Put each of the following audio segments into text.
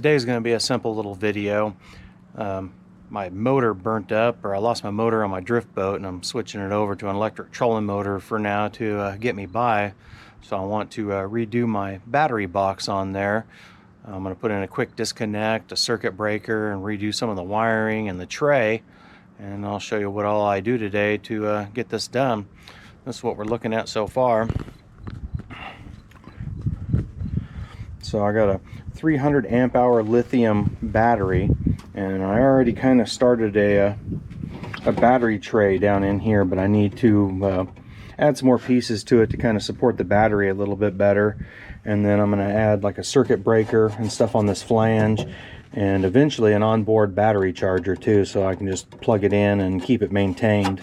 Today is going to be a simple little video. My motor burnt up, or I lost my motor on my drift boat, and I'm switching it over to an electric trolling motor for now to get me by. So I want to redo my battery box on there. I'm going to put in a quick disconnect, a circuit breaker, and redo some of the wiring and the tray. And I'll show you what all I do today to get this done. This is what we're looking at so far. So I got a 300 amp hour lithium battery, and I already kind of started a battery tray down in here, but I need to add some more pieces to it to kind of support the battery a little bit better. And then I'm going to add like a circuit breaker and stuff on this flange, and eventually an onboard battery charger too, so I can just plug it in and keep it maintained.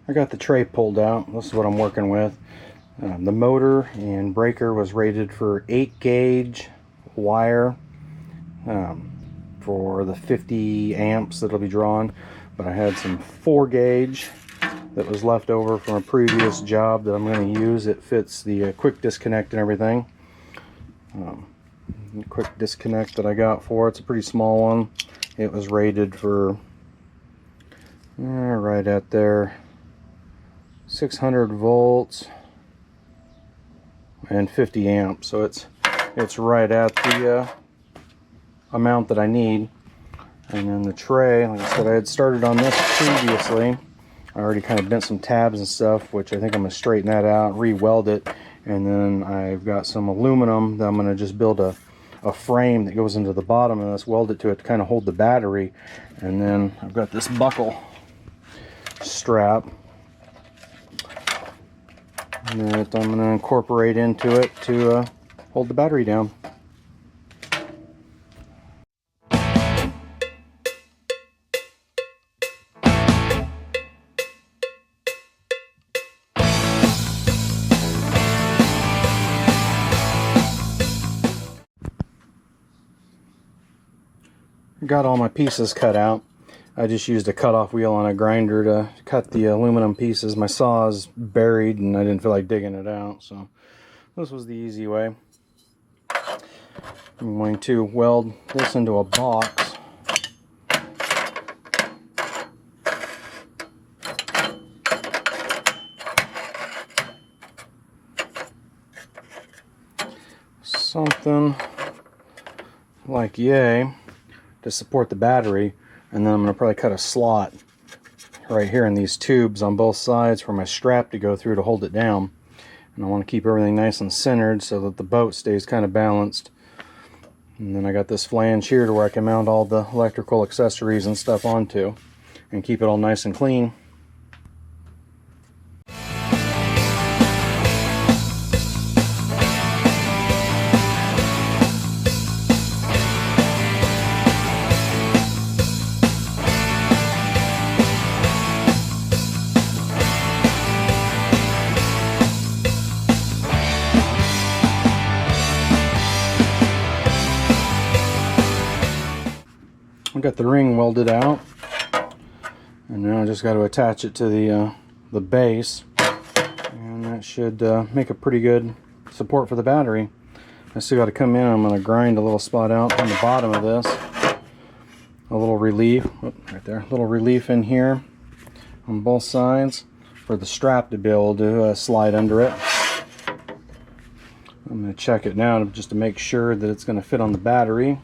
I got the tray pulled out. This is what I'm working with. The motor and breaker was rated for 8 gauge wire for the 50 amps that'll be drawn, but I had some 4 gauge that was left over from a previous job that I'm going to use. It fits the quick disconnect and everything. The quick disconnect that I got for it's a pretty small one. It was rated for right at there 600 volts and 50 amps, so it's right at the amount that I need. And then the tray, like I said, I had started on this previously. I already kind of bent some tabs and stuff, which I think I'm going to straighten that out, re-weld it, and then I've got some aluminum that I'm going to just build a frame that goes into the bottom, and let's weld it to it to kind of hold the battery. And then I've got this buckle strap that I'm going to incorporate into it to hold the battery down. Got all my pieces cut out. I just used a cutoff wheel on a grinder to cut the aluminum pieces. My saw is buried and I didn't feel like digging it out, so this was the easy way. I'm going to weld this into a box. Something like yay to support the battery, and then I'm going to probably cut a slot right here in these tubes on both sides for my strap to go through to hold it down. And I want to keep everything nice and centered so that the boat stays kind of balanced. And then I got this flange here to where I can mount all the electrical accessories and stuff onto and keep it all nice and clean. I got the ring welded out, and now I just got to attach it to the base, and that should make a pretty good support for the battery. I still got to come in. I'm going to grind a little spot out on the bottom of this, a little relief right there, a little relief in here on both sides for the strap to be able to slide under it. I'm going to check it now just to make sure that it's going to fit on the battery,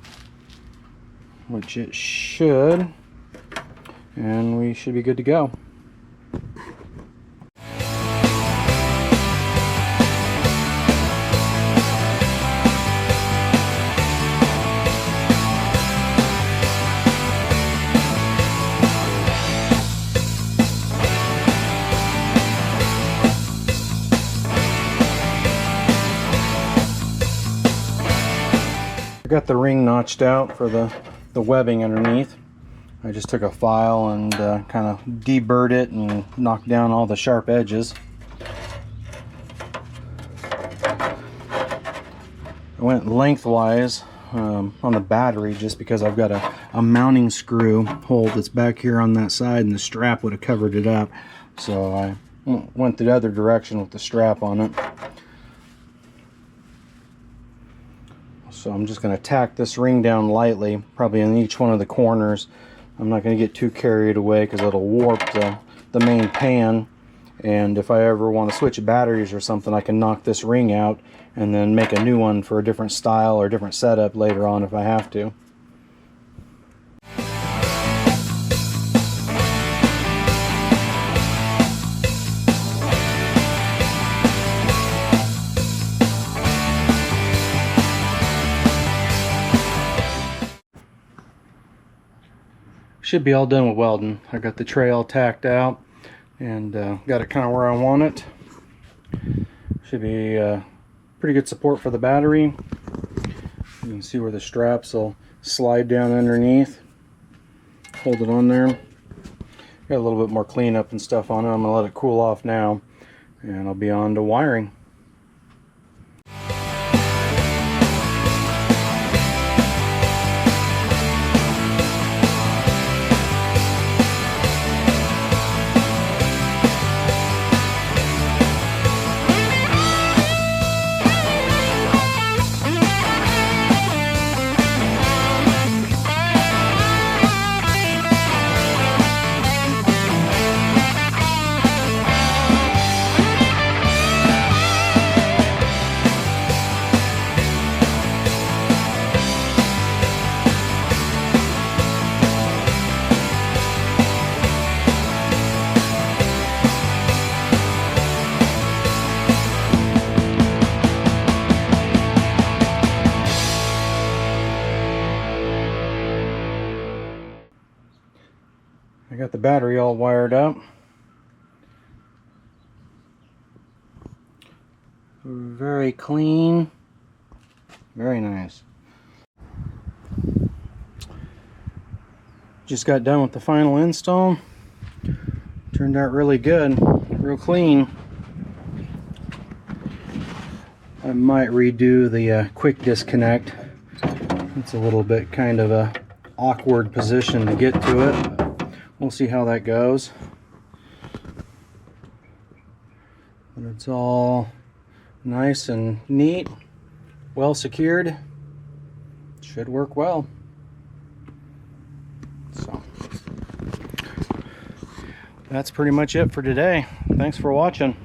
which it should, and we should be good to go. I got the ring notched out for the webbing underneath. I just took a file and kind of deburred it and knocked down all the sharp edges. I went lengthwise on the battery just because I've got a mounting screw hole that's back here on that side, and the strap would have covered it up. So I went the other direction with the strap on it. So I'm just going to tack this ring down lightly, probably in each one of the corners. I'm not going to get too carried away because it'll warp the main pan. And if I ever want to switch batteries or something, I can knock this ring out and then make a new one for a different style or different setup later on if I have to. Should be all done with welding. I got the tray all tacked out and got it kind of where I want it. Should be pretty good support for the battery. You can see where the straps will slide down underneath. Hold it on there. Got a little bit more cleanup and stuff on it. I'm going to let it cool off now and I'll be on to wiring. I got the battery all wired up. Very clean. Very nice. Just got done with the final install. Turned out really good. Real clean. I might redo the quick disconnect. It's a little bit kind of a awkward position to get to it. We'll see how that goes. But it's all nice and neat, well secured. Should work well. So that's pretty much it for today. Thanks for watching.